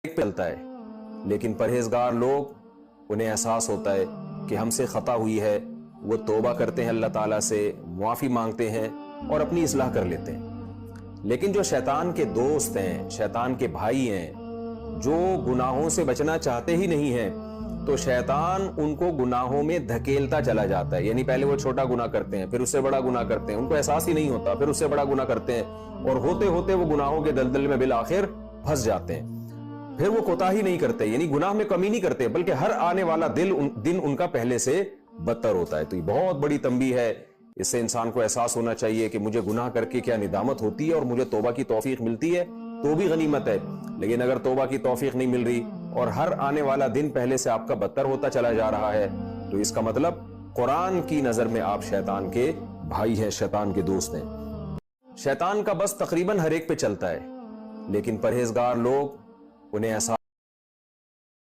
پہ چلتا ہے، لیکن پرہیزگار لوگ انہیں احساس ہوتا ہے کہ ہم سے خطا ہوئی ہے، وہ توبہ کرتے ہیں، اللہ تعالیٰ سے معافی مانگتے ہیں اور اپنی اصلاح کر لیتے ہیں۔ لیکن جو شیطان کے دوست ہیں، شیطان کے بھائی ہیں، جو گناہوں سے بچنا چاہتے ہی نہیں ہیں، تو شیطان ان کو گناہوں میں دھکیلتا چلا جاتا ہے۔ یعنی پہلے وہ چھوٹا گناہ کرتے ہیں، پھر اس سے بڑا گناہ کرتے ہیں، ان کو احساس ہی نہیں ہوتا، پھر اس سے بڑا گناہ کرتے ہیں، اور ہوتے ہوتے وہ گناہوں کے دلدل میں بالآخر پھنس جاتے ہیں۔ پھر وہ کوتاہی نہیں کرتے، یعنی گناہ میں کمی نہیں کرتے، بلکہ ہر آنے والا دن ان کا پہلے سے بدتر ہوتا ہے۔ تو یہ بہت بڑی تنبیہ ہے، اس سے انسان کو احساس ہونا چاہیے کہ مجھے گناہ کر کے کیا ندامت ہوتی ہے، اور مجھے توبہ کی توفیق ملتی ہے تو بھی غنیمت ہے۔ لیکن اگر توبہ کی توفیق نہیں مل رہی اور ہر آنے والا دن پہلے سے آپ کا بدتر ہوتا چلا جا رہا ہے، تو اس کا مطلب قرآن کی نظر میں آپ شیطان کے بھائی ہیں، شیطان کے دوست ہیں۔ شیطان کا بس تقریباً ہر ایک پہ چلتا ہے، لیکن پرہیزگار لوگ انہیں احساس